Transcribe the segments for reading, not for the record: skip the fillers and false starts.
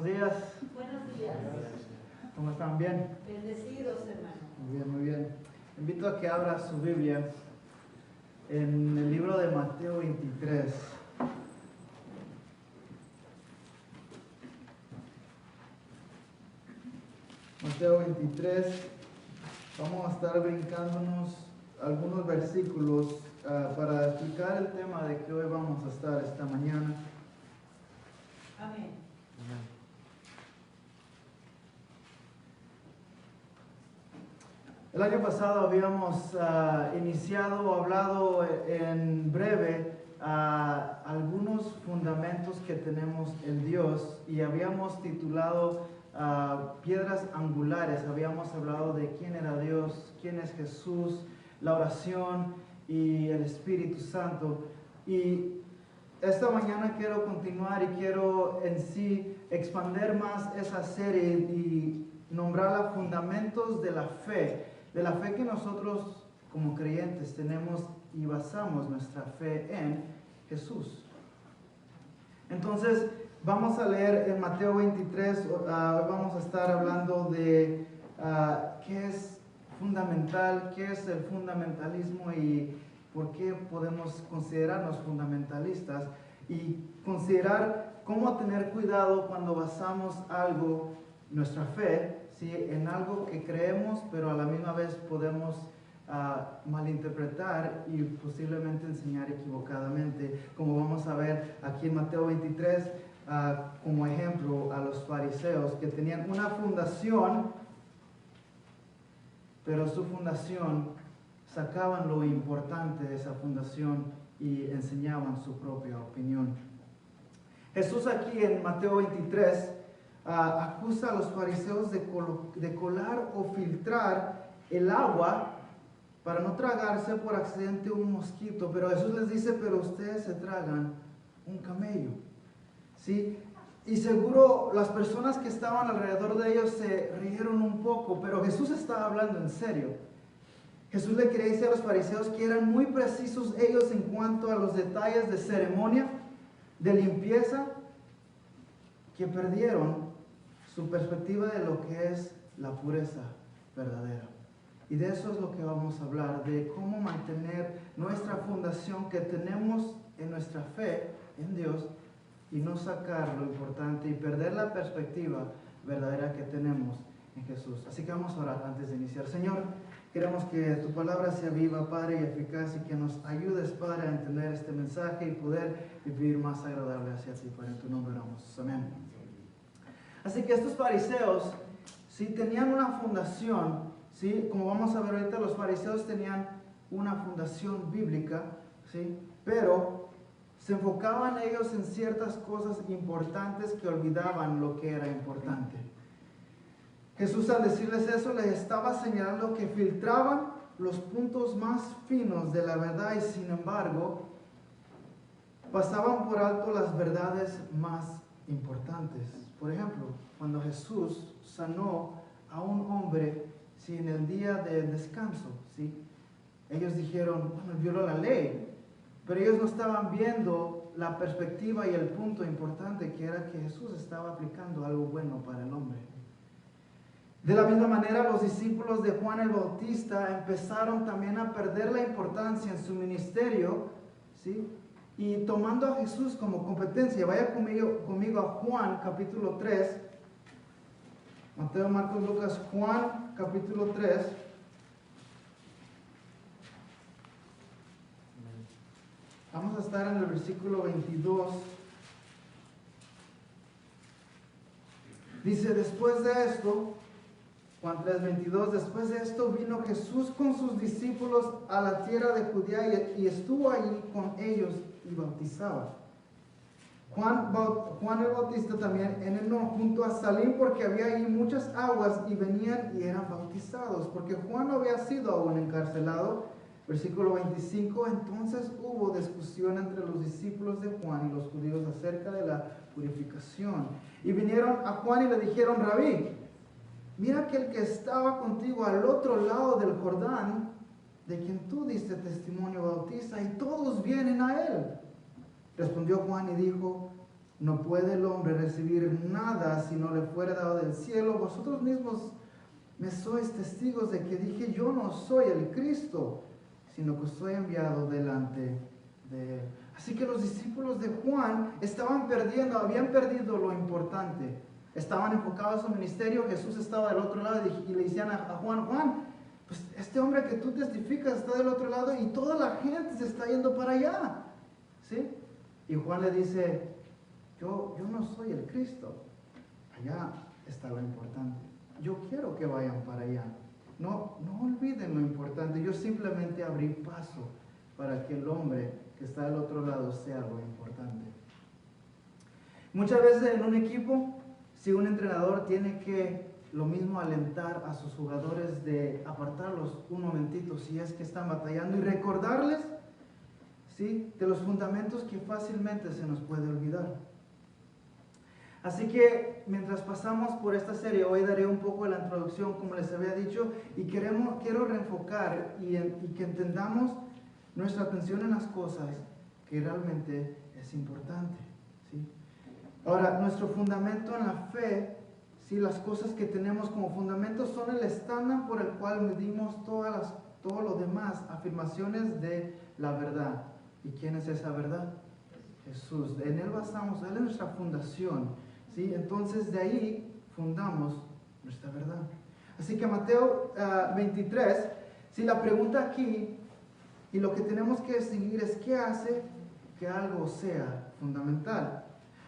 buenos días. Buenos días. ¿Cómo están? ¿Bien? Bendecidos, hermano. Muy bien, muy bien. Invito a que abra su Biblia en el libro de Mateo 23. Mateo 23. Vamos a estar brincándonos algunos versículos para explicar el tema de que hoy vamos a estar esta mañana. Amén. El año pasado habíamos hablado en breve algunos fundamentos que tenemos en Dios y habíamos titulado Piedras Angulares. Habíamos hablado de quién era Dios, quién es Jesús, la oración y el Espíritu Santo. Y esta mañana quiero continuar y quiero en sí expandir más esa serie y nombrarla Fundamentos de la Fe que nosotros como creyentes tenemos y basamos nuestra fe en Jesús. Entonces, vamos a leer en Mateo 23, hoy vamos a estar hablando de qué es fundamental, qué es el fundamentalismo y por qué podemos considerarnos fundamentalistas y considerar cómo tener cuidado cuando basamos algo, nuestra fe, ¿sí?, en algo que creemos, pero a la misma vez podemos malinterpretar y posiblemente enseñar equivocadamente, como vamos a ver aquí en Mateo 23, como ejemplo a los fariseos que tenían una fundación, pero su fundación sacaban lo importante de esa fundación y enseñaban su propia opinión. Jesús aquí en Mateo 23 acusa a los fariseos de colar o filtrar el agua para no tragarse por accidente un mosquito, pero Jesús les dice, pero ustedes se tragan un camello, ¿sí? Y seguro las personas que estaban alrededor de ellos se rieron un poco, pero Jesús estaba hablando en serio. Jesús le quería decir a los fariseos que eran muy precisos ellos en cuanto a los detalles de ceremonia, de limpieza, que perdieron su perspectiva de lo que es la pureza verdadera. Y de eso es lo que vamos a hablar, de cómo mantener nuestra fundación que tenemos en nuestra fe en Dios y no sacar lo importante y perder la perspectiva verdadera que tenemos en Jesús. Así que vamos a orar antes de iniciar. Señor, queremos que tu palabra sea viva, Padre, y eficaz, y que nos ayudes, Padre, a entender este mensaje y poder vivir más agradable hacia ti, Padre. En tu nombre oramos. Amén. Así que estos fariseos, sí, tenían una fundación, sí, como vamos a ver ahorita, los fariseos tenían una fundación bíblica, sí, pero se enfocaban ellos en ciertas cosas importantes que olvidaban lo que era importante. Jesús, al decirles eso, les estaba señalando que filtraban los puntos más finos de la verdad y sin embargo pasaban por alto las verdades más importantes. Por ejemplo, cuando Jesús sanó a un hombre, ¿sí?, en el día del descanso, ¿sí?, ellos dijeron, bueno, violó la ley, pero ellos no estaban viendo la perspectiva y el punto importante que era que Jesús estaba aplicando algo bueno para el hombre. De la misma manera, los discípulos de Juan el Bautista empezaron también a perder la importancia en su ministerio, ¿sí?, y tomando a Jesús como competencia. Vaya conmigo a Juan capítulo 3, Mateo, Marcos, Lucas, Juan capítulo 3. Vamos a estar en el versículo 22. Dice, después de esto, Juan 3:22, después de esto vino Jesús con sus discípulos a la tierra de Judea y estuvo allí con ellos y bautizaba. Juan el Bautista también en Enón, junto a Salim, porque había allí muchas aguas, y venían y eran bautizados, porque Juan no había sido aún encarcelado. Versículo 25, entonces hubo discusión entre los discípulos de Juan y los judíos acerca de la purificación. Y vinieron a Juan y le dijeron, Rabí, mira que el que estaba contigo al otro lado del Jordán, de quien tú diste testimonio, bautiza, y todos vienen a él. Respondió Juan y dijo, No puede el hombre recibir nada si no le fuera dado del cielo. Vosotros mismos me sois testigos de que dije, yo no soy el Cristo, sino que soy enviado delante de él. Así que los discípulos de Juan habían perdido lo importante. Estaban enfocados en su ministerio. Jesús estaba del otro lado y le decían a Juan, pues este hombre que tú testificas está del otro lado y toda la gente se está yendo para allá. ¿Sí? Y Juan le dice, yo no soy el Cristo. Allá está lo importante. Yo quiero que vayan para allá. No olviden lo importante. Yo simplemente abrí paso para que el hombre que está del otro lado sea lo importante. Muchas veces en un equipo, si un entrenador tiene que lo mismo alentar a sus jugadores de apartarlos un momentito si es que están batallando y recordarles, ¿sí?, de los fundamentos que fácilmente se nos puede olvidar. Así que mientras pasamos por esta serie, hoy daré un poco de la introducción, como les había dicho, y quiero reenfocar y que entendamos nuestra atención en las cosas que realmente es importante, ¿sí? Ahora, nuestro fundamento en la fe, ¿sí?, las cosas que tenemos como fundamento son el estándar por el cual medimos todo lo demás, afirmaciones de la verdad. ¿Y quién es esa verdad? Jesús. En Él basamos, Él es nuestra fundación, ¿sí? Entonces de ahí fundamos nuestra verdad. Así que Mateo 23, ¿sí?, la pregunta aquí y lo que tenemos que distinguir es qué hace que algo sea fundamental.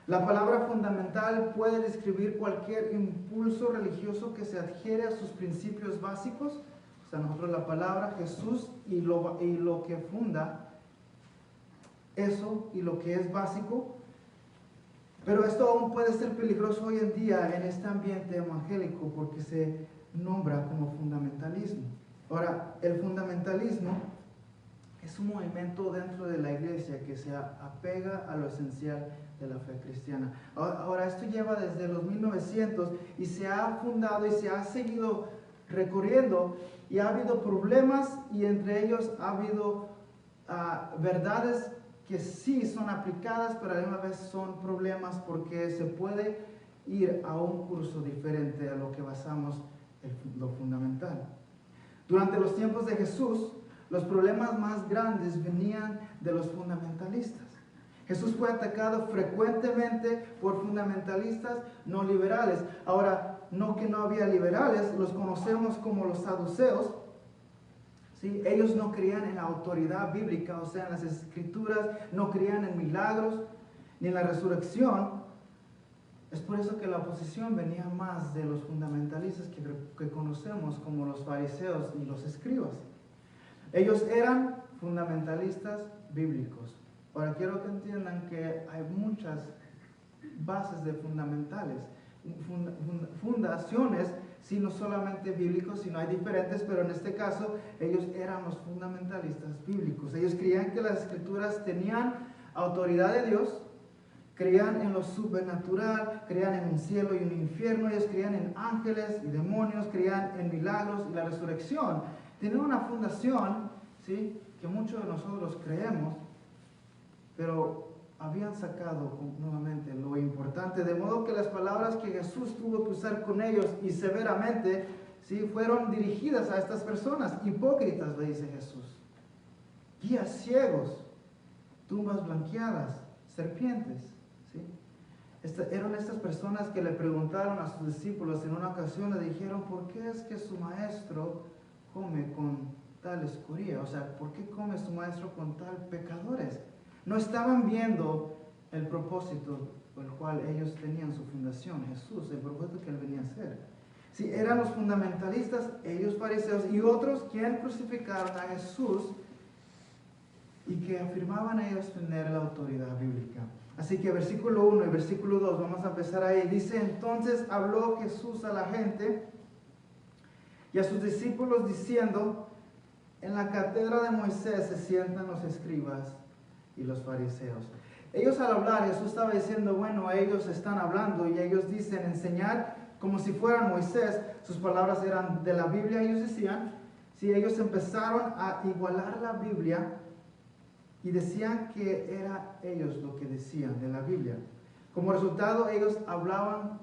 La palabra fundamental puede describir cualquier impulso religioso que se adhiere a sus principios básicos. O sea, nosotros la palabra Jesús y lo que funda eso y lo que es básico. Pero esto aún puede ser peligroso hoy en día en este ambiente evangélico porque se nombra como fundamentalismo. Ahora, el fundamentalismo es un movimiento dentro de la iglesia que se apega a lo esencial de la fe cristiana. Ahora, esto lleva desde los 1900 y se ha fundado y se ha seguido recorriendo y ha habido problemas y entre ellos ha habido verdades que sí son aplicadas, pero a la misma vez son problemas porque se puede ir a un curso diferente a lo que basamos lo fundamental. Durante los tiempos de Jesús, los problemas más grandes venían de los fundamentalistas. Jesús fue atacado frecuentemente por fundamentalistas no liberales. Ahora, no que no había liberales, los conocemos como los saduceos. ¿Sí? Ellos no creían en la autoridad bíblica, o sea, en las escrituras, no creían en milagros, ni en la resurrección. Es por eso que la oposición venía más de los fundamentalistas que conocemos como los fariseos y los escribas. Ellos eran fundamentalistas bíblicos. Ahora quiero que entiendan que hay muchas bases de fundamentales, fundaciones, sí, no solamente bíblicos, sino hay diferentes, pero en este caso ellos eran los fundamentalistas bíblicos. Ellos creían que las escrituras tenían autoridad de Dios, creían en lo sobrenatural, creían en un cielo y un infierno, ellos creían en ángeles y demonios, creían en milagros y la resurrección. Tenían una fundación, ¿sí?, que muchos de nosotros creemos, pero habían sacado nuevamente lo importante, de modo que las palabras que Jesús tuvo que usar con ellos y severamente, ¿sí?, fueron dirigidas a estas personas. Hipócritas, le dice Jesús, guías ciegos, tumbas blanqueadas, serpientes. ¿Sí? Eran estas personas que le preguntaron a sus discípulos en una ocasión, le dijeron, ¿por qué es que su maestro come con tal escoria? O sea, ¿por qué come su maestro con tal pecadores? No estaban viendo el propósito por el cual ellos tenían su fundación, Jesús, el propósito que él venía a hacer. Sí, eran los fundamentalistas, ellos fariseos y otros quienes crucificaron a Jesús y que afirmaban ellos tener la autoridad bíblica. Así que versículo 1 y versículo 2, vamos a empezar ahí. Dice, entonces habló Jesús a la gente y a sus discípulos diciendo, en la cátedra de Moisés se sientan los escribas y los fariseos. Ellos al hablar, Jesús estaba diciendo, bueno, ellos están hablando y ellos dicen enseñar como si fueran Moisés. Sus palabras eran de la Biblia, ellos decían. Si ellos empezaron a igualar la Biblia y decían que era ellos lo que decían de la Biblia. Como resultado, ellos hablaban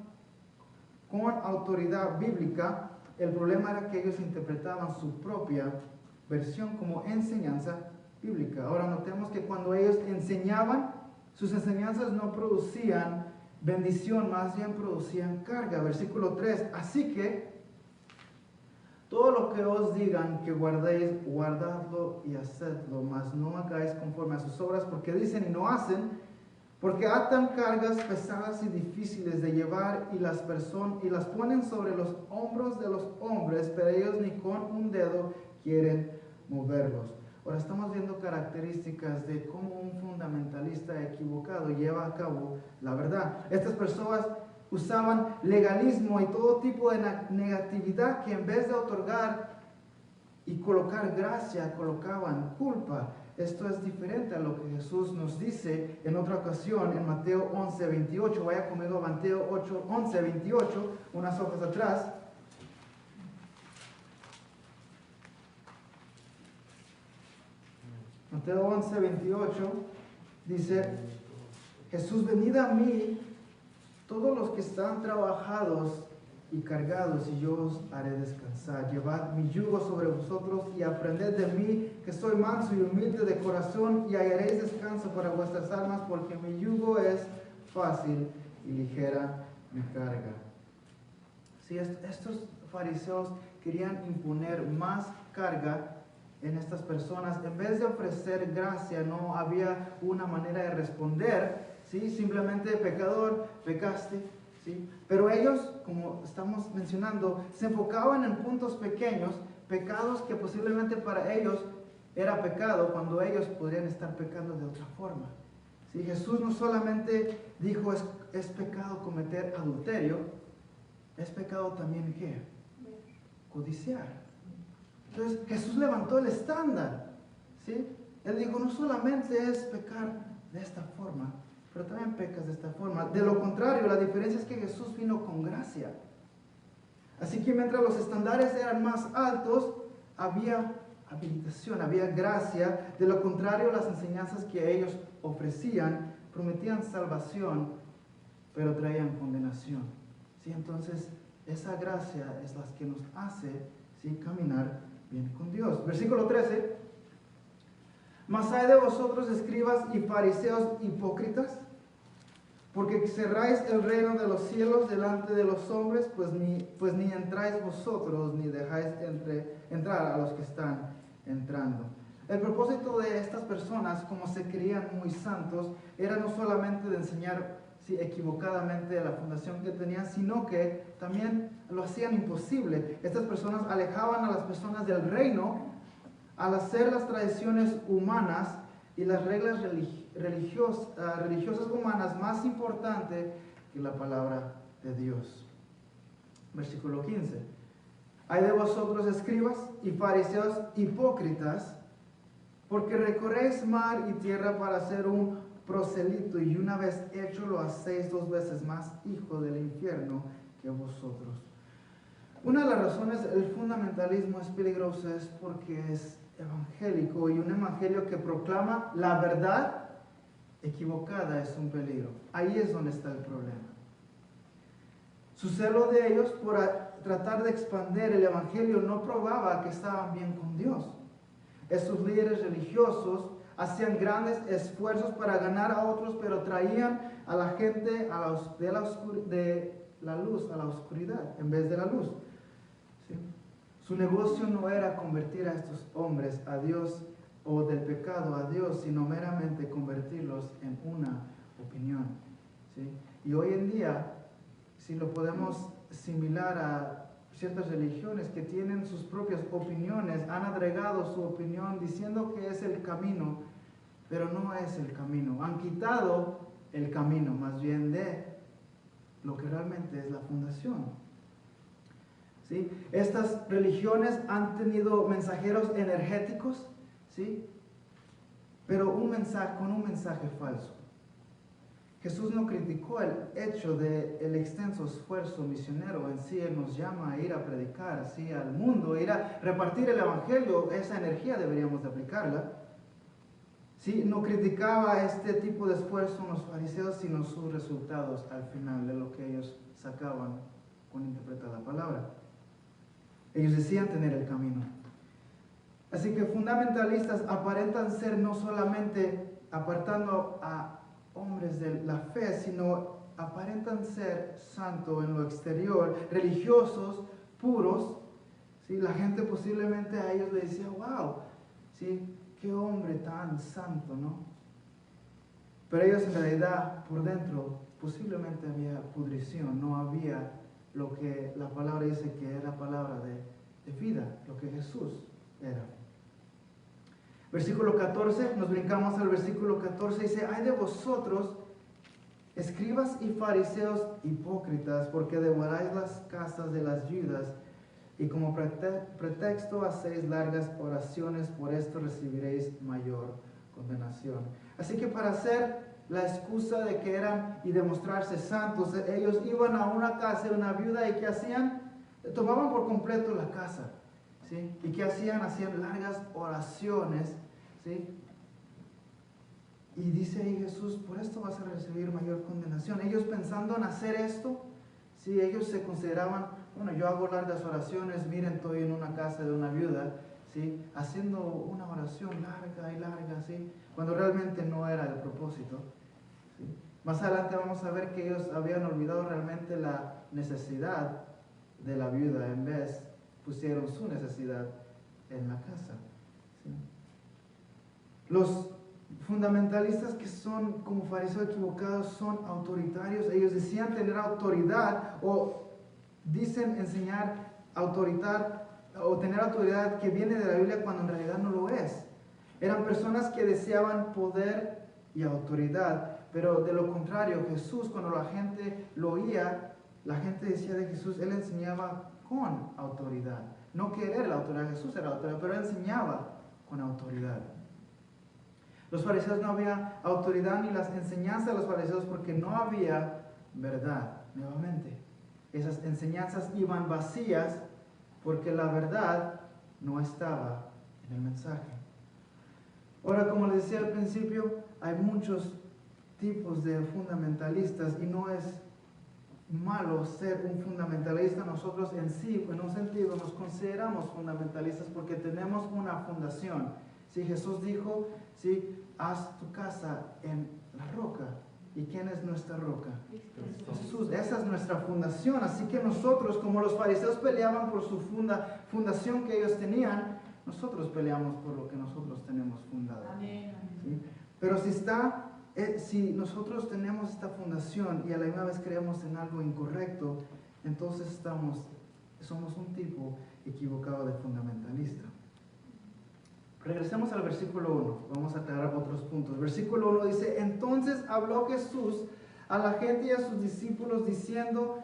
con autoridad bíblica. El problema era que ellos interpretaban su propia versión como enseñanza bíblica. Ahora notemos que cuando ellos enseñaban, sus enseñanzas no producían bendición, más bien producían carga. Versículo 3, así que todo lo que os digan que guardéis, guardadlo y hacedlo, mas no hagáis conforme a sus obras, porque dicen y no hacen, porque atan cargas pesadas y difíciles de llevar y las ponen sobre los hombros de los hombres, pero ellos ni con un dedo quieren moverlos. Ahora estamos viendo características de cómo un fundamentalista equivocado lleva a cabo la verdad. Estas personas usaban legalismo y todo tipo de negatividad que en vez de otorgar y colocar gracia, colocaban culpa. Esto es diferente a lo que Jesús nos dice en otra ocasión en Mateo 11:28. Vaya conmigo a Mateo 11:28, unas hojas atrás. Mateo 11:28 dice: Jesús, venid a mí, todos los que están trabajados y cargados, y yo os haré descansar. Llevad mi yugo sobre vosotros y aprended de mí, que soy manso y humilde de corazón, y hallaréis descanso para vuestras almas, porque mi yugo es fácil y ligera mi carga. Sí, estos fariseos querían imponer más carga en estas personas. En vez de ofrecer gracia, no había una manera de responder. ¿Sí? Simplemente, pecador, pecaste. ¿Sí? Pero ellos, como estamos mencionando, se enfocaban en puntos pequeños, pecados que posiblemente para ellos era pecado, cuando ellos podrían estar pecando de otra forma. ¿Sí? Jesús no solamente dijo es pecado cometer adulterio, es pecado también ¿qué? Codiciar. Entonces Jesús levantó el estándar. ¿Sí? Él dijo, no solamente es pecar de esta forma, pero también pecas de esta forma. De lo contrario, la diferencia es que Jesús vino con gracia. Así que mientras los estándares eran más altos, había habilitación, había gracia. De lo contrario, las enseñanzas que ellos ofrecían prometían salvación, pero traían condenación. ¿Sí? Entonces, esa gracia es la que nos hace, ¿sí?, caminar bien con Dios. Versículo 13. Mas hay de vosotros, escribas y fariseos hipócritas, porque cerráis el reino de los cielos delante de los hombres, pues ni entráis vosotros, ni dejáis entrar a los que están entrando. El propósito de estas personas, como se creían muy santos, era no solamente de enseñar equivocadamente la fundación que tenían, sino que también lo hacían imposible. Estas personas alejaban a las personas del reino al hacer las tradiciones humanas y las reglas religiosas humanas más importantes que la palabra de Dios. Versículo 15. Hay de vosotros, escribas y fariseos hipócritas, porque recorréis mar y tierra para hacer un proselito, y una vez hecho lo hacéis 2 veces más hijo del infierno que vosotros. Una de las razones del fundamentalismo es peligroso es porque es evangélico, y un evangelio que proclama la verdad equivocada es un peligro. Ahí es donde está el problema. Su celo de ellos por tratar de expandir el evangelio no probaba que estaban bien con Dios. Estos líderes religiosos hacían grandes esfuerzos para ganar a otros, pero traían a la gente de la luz a la oscuridad en vez de la luz. ¿Sí? Su negocio no era convertir a estos hombres a Dios o del pecado a Dios, sino meramente convertirlos en una opinión. ¿Sí? Y hoy en día, si lo podemos similar a ciertas religiones que tienen sus propias opiniones, han agregado su opinión diciendo que es el camino, pero no es el camino. Han quitado el camino, más bien, de lo que realmente es la fundación. ¿Sí? Estas religiones han tenido mensajeros energéticos, ¿sí?, pero con un mensaje falso. Jesús no criticó el hecho del extenso esfuerzo misionero en sí. Él nos llama a ir a predicar, ¿sí?, al mundo, a ir a repartir el evangelio. Esa energía deberíamos de aplicarla. Sí, no criticaba este tipo de esfuerzo en los fariseos, sino sus resultados al final de lo que ellos sacaban con interpretar la palabra. Ellos decían tener el camino. Así que fundamentalistas aparentan ser no solamente apartando a hombres de la fe, sino aparentan ser santos en lo exterior, religiosos, puros. ¿Sí? La gente posiblemente a ellos le decía, wow, ¿sí? Qué hombre tan santo, ¿no? Pero ellos en realidad por dentro posiblemente había pudrición, no había lo que la palabra dice que era palabra de vida, lo que Jesús era. Versículo 14, nos brincamos al versículo 14, dice, ay de vosotros, escribas y fariseos hipócritas, porque devoráis las casas de las viudas y como pretexto hacéis largas oraciones, por esto recibiréis mayor condenación. Así que para hacer la excusa de que eran y demostrarse santos, ellos iban a una casa de una viuda y ¿qué hacían? Tomaban por completo la casa, ¿sí? ¿Y qué hacían? Hacían largas oraciones, ¿sí? Y dice ahí Jesús, por esto vas a recibir mayor condenación. Ellos pensando en hacer esto, ¿sí? Ellos se consideraban, bueno, yo hago largas oraciones, miren, estoy en una casa de una viuda, ¿sí? Haciendo una oración larga y larga, ¿sí? Cuando realmente no era el propósito, ¿sí? Más adelante vamos a ver que ellos habían olvidado realmente la necesidad de la viuda, en vez pusieron su necesidad en la casa, ¿sí? Los fundamentalistas que son como fariseos equivocados son autoritarios. Ellos decían tener autoridad o dicen enseñar autoridad o tener autoridad que viene de la Biblia cuando en realidad no lo es. Eran personas que deseaban poder y autoridad, pero de lo contrario, Jesús, cuando la gente lo oía, la gente decía de Jesús, Él enseñaba con autoridad. No que era la autoridad, Jesús era la autoridad, pero Él enseñaba con autoridad. Los fariseos no había autoridad ni las enseñanzas de los fariseos porque no había verdad. Nuevamente, esas enseñanzas iban vacías porque la verdad no estaba en el mensaje. Ahora, como les decía al principio, hay muchos tipos de fundamentalistas y no es malo ser un fundamentalista. Nosotros en sí, en un sentido, nos consideramos fundamentalistas porque tenemos una fundación. Si Jesús dijo, sí, haz tu casa en la roca. ¿Y quién es nuestra roca? Jesús. Esa es nuestra fundación. Así que nosotros, como los fariseos peleaban por su fundación que ellos tenían, nosotros peleamos por lo que nosotros tenemos fundado. Amén. ¿Sí? Pero si nosotros tenemos esta fundación y a la misma vez creemos en algo incorrecto, entonces somos un tipo equivocado de fundamentalista. Regresemos al versículo 1, vamos a aclarar otros puntos. Versículo 1 dice, entonces habló Jesús a la gente y a sus discípulos diciendo,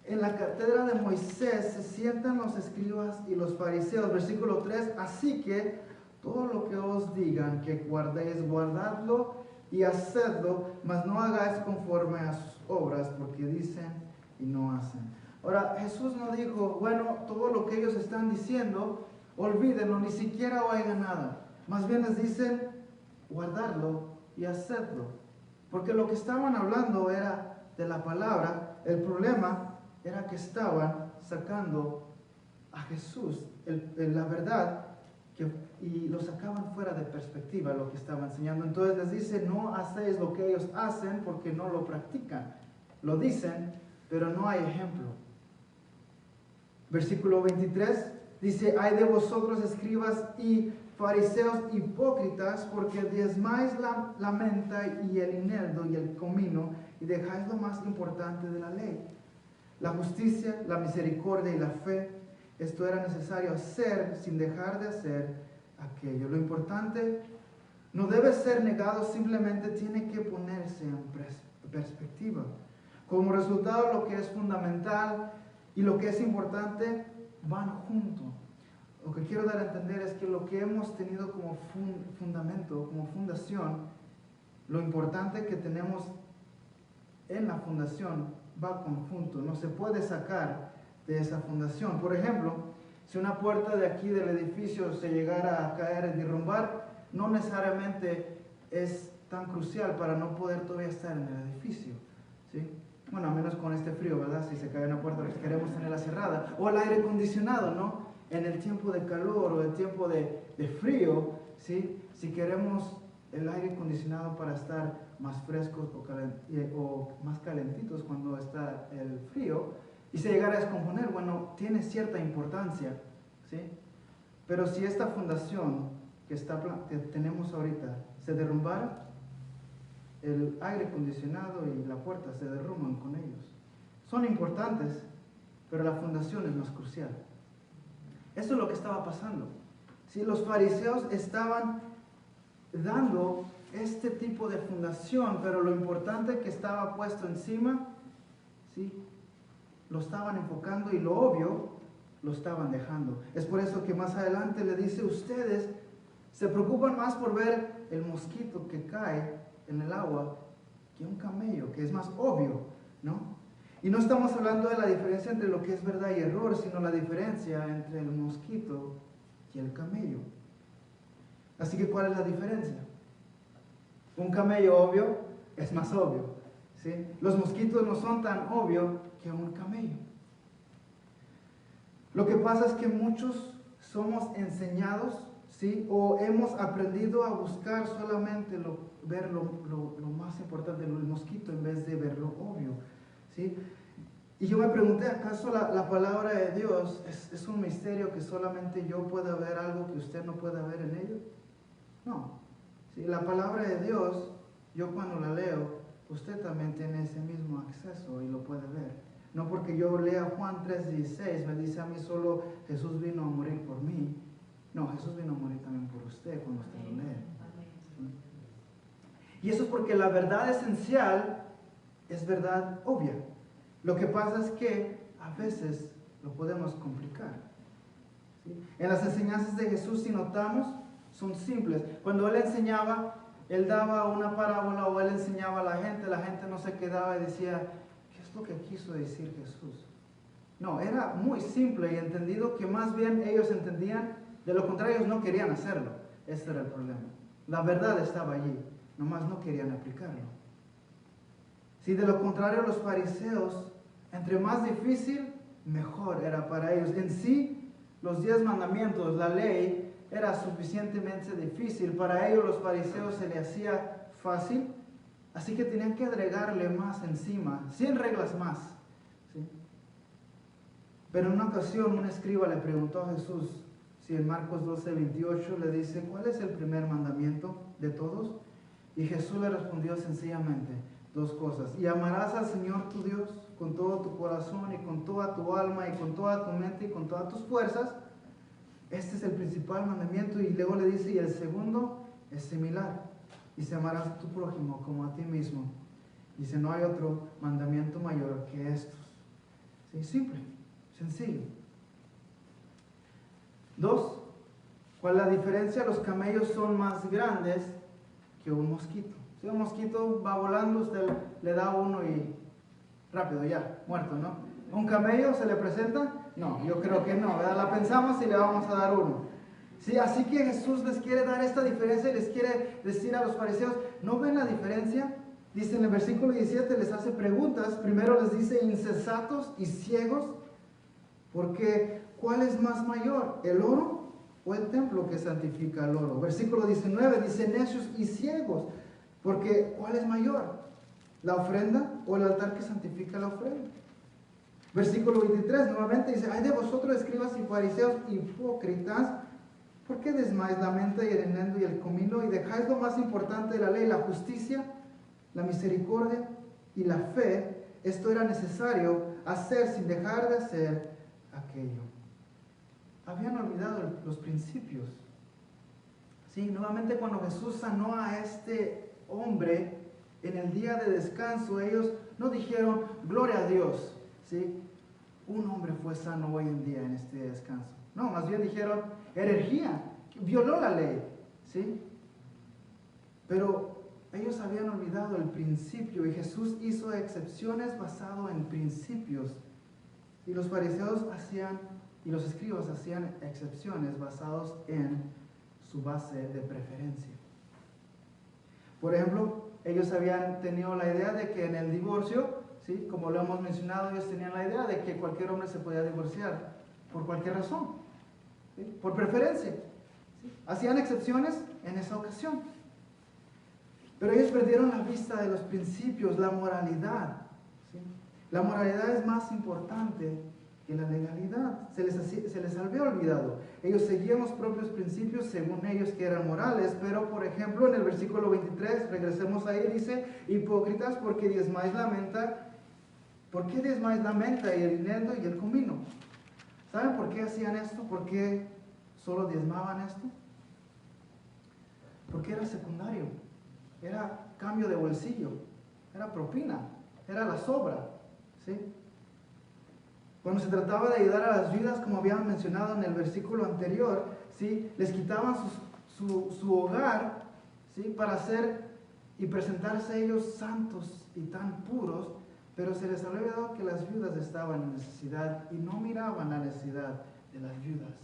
en la cátedra de Moisés se sientan los escribas y los fariseos. Versículo 3, así que todo lo que os digan que guardéis, guardadlo y hacedlo, mas no hagáis conforme a sus obras, porque dicen y no hacen. Ahora, Jesús no dijo, bueno, todo lo que ellos están diciendo, olvídenlo, ni siquiera oigan nada. Más bien les dicen, guardarlo y hacedlo. Porque lo que estaban hablando era de la palabra. El problema era que estaban sacando a Jesús, la verdad, y lo sacaban fuera de perspectiva lo que estaba enseñando. Entonces les dice, no hacéis lo que ellos hacen porque no lo practican. Lo dicen, pero no hay ejemplo. Versículo 23 dice, ay de vosotros escribas y fariseos hipócritas, porque diezmáis la menta y el eneldo y el comino y dejáis lo más importante de la ley, la justicia, la misericordia y la fe. Esto era necesario hacer sin dejar de hacer aquello. Lo importante no debe ser negado, simplemente tiene que ponerse en perspectiva. Como resultado, lo que es fundamental y lo que es importante van juntos. Lo que quiero dar a entender es que lo que hemos tenido como fundamento, como fundación, lo importante que tenemos en la fundación va conjunto, no se puede sacar de esa fundación. Por ejemplo, si una puerta de aquí del edificio se llegara a caer y derrumbar, no necesariamente es tan crucial para no poder todavía estar en el edificio, ¿sí? Bueno, a menos con este frío, ¿verdad? Si se cae una puerta, queremos tenerla cerrada. O el aire acondicionado, ¿no? En el tiempo de calor o el tiempo de frío, ¿sí? Si queremos el aire acondicionado para estar más frescos o más calentitos cuando está el frío, y se llegara a descomponer, bueno, tiene cierta importancia, ¿sí? Pero si esta fundación que tenemos ahorita se derrumbara, el aire acondicionado y la puerta se derrumban con ellos. Son importantes, pero la fundación es más crucial. Eso es lo que estaba pasando. ¿Sí? Los fariseos estaban dando este tipo de fundación, pero lo importante que estaba puesto encima, ¿sí? Lo estaban enfocando y lo obvio lo estaban dejando. Es por eso que más adelante le dice, ustedes se preocupan más por ver el mosquito que cae en el agua que un camello, que es más obvio, ¿no? Y no estamos hablando de la diferencia entre lo que es verdad y error, sino la diferencia entre el mosquito y el camello. Así que, ¿cuál es la diferencia? Un camello obvio es más obvio, ¿sí? Los mosquitos no son tan obvios que un camello. Lo que pasa es que muchos somos enseñados, ¿sí? O hemos aprendido a buscar solamente ver lo más importante, el mosquito, en vez de ver lo obvio, ¿sí? Y yo me pregunté, ¿acaso la palabra de Dios es un misterio que solamente yo pueda ver algo que usted no pueda ver en ello? No. ¿Sí? La palabra de Dios, yo cuando la leo, usted también tiene ese mismo acceso y lo puede ver. No porque yo lea Juan 3:16, me dice a mí solo Jesús vino a morir por mí. No, Jesús vino a morir también por usted cuando usted lo lee. ¿Sí? Y eso es porque la verdad esencial es verdad obvia. Lo que pasa es que a veces lo podemos complicar. ¿Sí? En las enseñanzas de Jesús, si notamos, son simples. Cuando Él enseñaba, Él daba una parábola o Él enseñaba a la gente no se quedaba y decía, ¿qué es lo que quiso decir Jesús? No, era muy simple y entendido, que más bien ellos entendían, de lo contrario ellos no querían hacerlo. Ese era el problema. La verdad estaba allí, nomás no querían aplicarlo. Si de lo contrario los fariseos, entre más difícil, mejor era para ellos. En sí, los 10 mandamientos, la ley, era suficientemente difícil. Para ellos los fariseos se les hacía fácil, así que tenían que agregarle más encima, 100 reglas más. ¿Sí? Pero en una ocasión un escriba le preguntó a Jesús, si en Marcos 12:28 le dice, ¿cuál es el primer mandamiento de todos? Y Jesús le respondió sencillamente 2 cosas. Y amarás al Señor tu Dios con todo tu corazón y con toda tu alma y con toda tu mente y con todas tus fuerzas. Este es el principal mandamiento. Y luego le dice, y el segundo es similar. Dice, amarás a tu prójimo como a ti mismo. Dice, no hay otro mandamiento mayor que estos. ¿Sí? Simple, sencillo. 2, ¿cuál es la diferencia? Los camellos son más grandes que un mosquito. Si un mosquito va volando, usted le da uno y rápido, ya, muerto, ¿no? ¿Un camello se le presenta? No, yo creo que no, ¿verdad? La pensamos y le vamos a dar uno. Sí, así que Jesús les quiere dar esta diferencia y les quiere decir a los fariseos, ¿no ven la diferencia? Dice en el versículo 17, les hace preguntas. Primero les dice, insensatos y ciegos, porque ¿cuál es más mayor, el oro o el templo que santifica el oro? Versículo 19 dice, necios y ciegos, porque ¿cuál es mayor, la ofrenda o el altar que santifica la ofrenda? Versículo 23 nuevamente dice, ay de vosotros escribas y fariseos hipócritas, ¿por qué desmayáis la mente y el enmendo y el comino y dejáis lo más importante de la ley, la justicia, la misericordia y la fe? Esto era necesario hacer sin dejar de hacer aquello. Habían olvidado los principios. Sí, nuevamente cuando Jesús sanó a este hombre en el día de descanso, ellos no dijeron, gloria a Dios, ¿sí? Un hombre fue sano hoy en día en este descanso. No, más bien dijeron, herejía, violó la ley, ¿sí? Pero ellos habían olvidado el principio y Jesús hizo excepciones basado en principios. Y los fariseos hacían, y los escribas hacían excepciones basados en su base de preferencia. Por ejemplo, ellos habían tenido la idea de que en el divorcio, ¿sí? Como lo hemos mencionado, ellos tenían la idea de que cualquier hombre se podía divorciar por cualquier razón, ¿sí? Por preferencia, ¿sí? Hacían excepciones en esa ocasión. Pero ellos perdieron la vista de los principios, la moralidad, ¿sí? La moralidad es más importante que la legalidad. Se les había olvidado. Ellos seguían los propios principios según ellos que eran morales, pero por ejemplo en el versículo 23, regresemos ahí, dice: hipócritas, ¿por qué diezmáis la menta y el eneldo y el comino? ¿Saben por qué hacían esto? ¿Por qué solo diezmaban esto? Porque era secundario, era cambio de bolsillo, era propina, era la sobra, ¿sí? Cuando se trataba de ayudar a las viudas, como habíamos mencionado en el versículo anterior, ¿sí? Les quitaban su hogar, ¿sí? Para hacer y presentarse ellos santos y tan puros, pero se les había olvidado que las viudas estaban en necesidad y no miraban la necesidad de las viudas,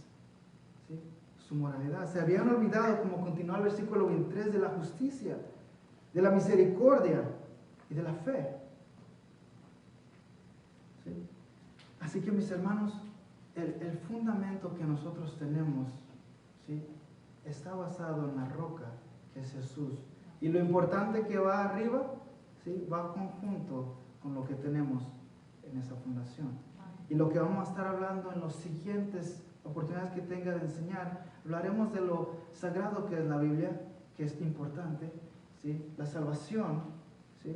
¿sí? Su moralidad. Se habían olvidado, como continúa el versículo 23, de la justicia, de la misericordia y de la fe, ¿sí? Así que, mis hermanos, el fundamento que nosotros tenemos, ¿sí? Está basado en la roca, que es Jesús. Y lo importante que va arriba, ¿sí? Va conjunto con lo que tenemos en esa fundación. Y lo que vamos a estar hablando en las siguientes oportunidades que tenga de enseñar, hablaremos de lo sagrado que es la Biblia, que es importante, ¿sí? La salvación, ¿sí?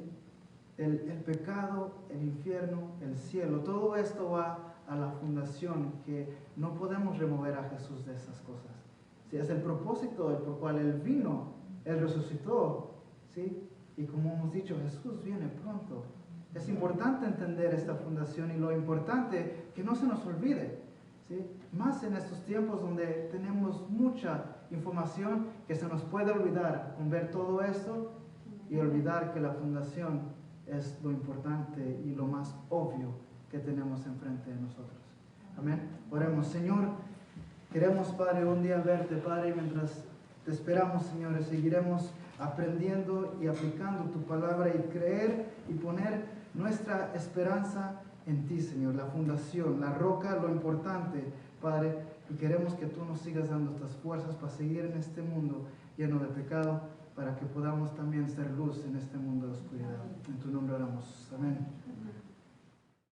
El pecado, el infierno, el cielo, todo esto va a la fundación, que no podemos remover a Jesús de esas cosas. ¿Sí? Es el propósito por cual Él vino, Él resucitó, ¿sí? Y como hemos dicho, Jesús viene pronto. Es importante entender esta fundación y lo importante que no se nos olvide, ¿sí? Más en estos tiempos donde tenemos mucha información, que se nos puede olvidar con ver todo esto y olvidar que la fundación es lo importante y lo más obvio que tenemos enfrente de nosotros. Amén. Oremos. Señor, queremos, Padre, un día verte, Padre, y mientras te esperamos, Señor, seguiremos aprendiendo y aplicando tu palabra y creer y poner nuestra esperanza en ti, Señor, la fundación, la roca, lo importante, Padre, y queremos que tú nos sigas dando estas fuerzas para seguir en este mundo lleno de pecado, para que podamos también ser luz en este mundo de oscuridad. En tu nombre oramos. Amén.